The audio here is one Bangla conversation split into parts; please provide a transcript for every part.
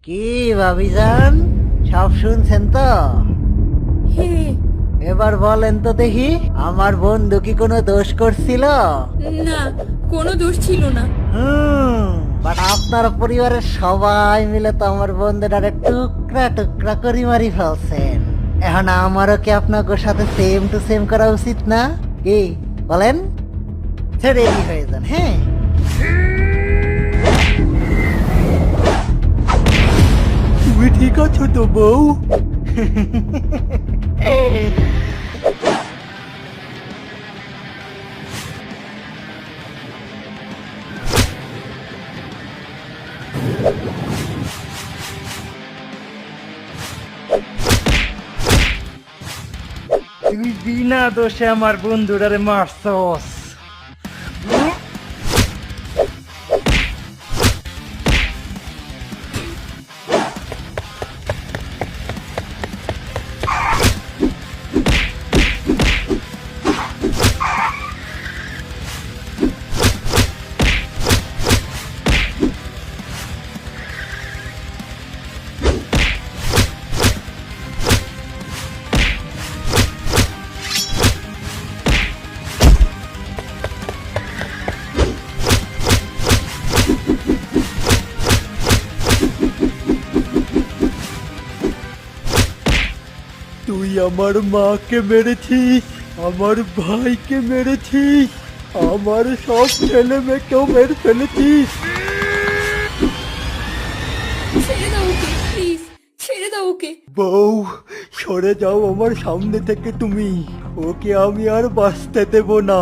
কি ভাবিজান, সব শুনছেন তো? হ্যাঁ। এবার বলেন তো দেখি, আমার বন্ধু কি কোনো দোষ করছিল? না, কোনো দোষ ছিল না। বাট আপনার পরিবারের সবাই মিলে তো আমার বন্ধুটারে টুকরা টুকরা করে মারি ফেলছেন। এখন আমারও কি আপনাদের সাথে সেম টু সেম করা উচিত না? কি বলেন? রেডি হয়ে যান। হ্যাঁ, তুমি ঠিক আছো তো বউ? তুই বিনা দোষে আমার বন্ধুটারে মারছস। তুই আমার মাকে মেরেছিস, আমার ভাইকে মেরেছিস, আমার সব ছেলে মেয়েকেও মেরে ফেলেছিস। ছেড়ে দাও ওকে, প্লিজ ছেড়ে দাও ওকে। বউ, সরে যাও আমার সামনে থেকে তুমি। ওকে আমি আর বাঁচতে দেব না।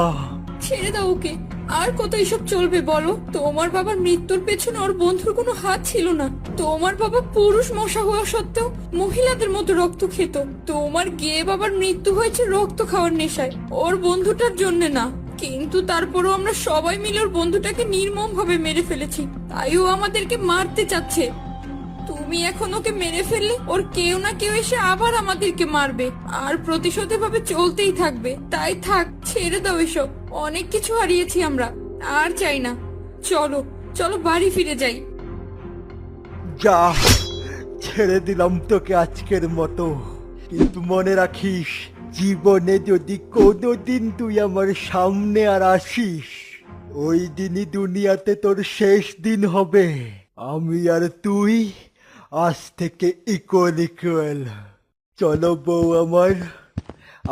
ছেড়ে দাও ওকে। আর কত এসব চলবে বলো? তোমার বাবার মৃত্যুর পেছনে ওর বন্ধুর কোনো হাত ছিল না। তোমার বাবা পুরুষ মশা হওয়া সত্ত্বেও মহিলাদের মতো রক্ত খেত। তোমার গেয়ে বাবার মৃত্যু হয়েছে রক্ত খাওয়ার নেশায়, ওর বন্ধুটার জন্য না। কিন্তু তারপরও আমরা সবাই মিলে ওর বন্ধুটাকে নির্মম ভাবে মেরে ফেলেছি, তাই ও আমাদেরকে মারতে চাচ্ছে। তুমি এখন ওকে মেরে ফেললে ওর কেউ না কেউ এসে আবার আমাদেরকে মারবে, আর প্রতিশোধে ভাবে চলতেই থাকবে। তাই থাক, ছেড়ে দাও এসব। অনেক কিছু হারিয়েছি আমরা, আর চাই না। চলো চলো বাড়ি ফিরে যাই। যা, ছেড়ে দিলাম তোকে আজকের মতো। কিন্তু মনে রাখিস, জীবনে যদি কোনোদিন তুই আমার সামনে আর আসিস, ওই দিনই দুনিয়াতে তোর শেষ দিন হবে। আমি আর তুই আজ থেকে ইকুয়াল ইকুয়াল। চলো বউ আমার,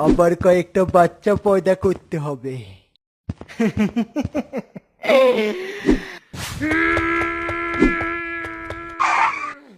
আবার কয়েকটা বাচ্চা পয়দা করতে হবে।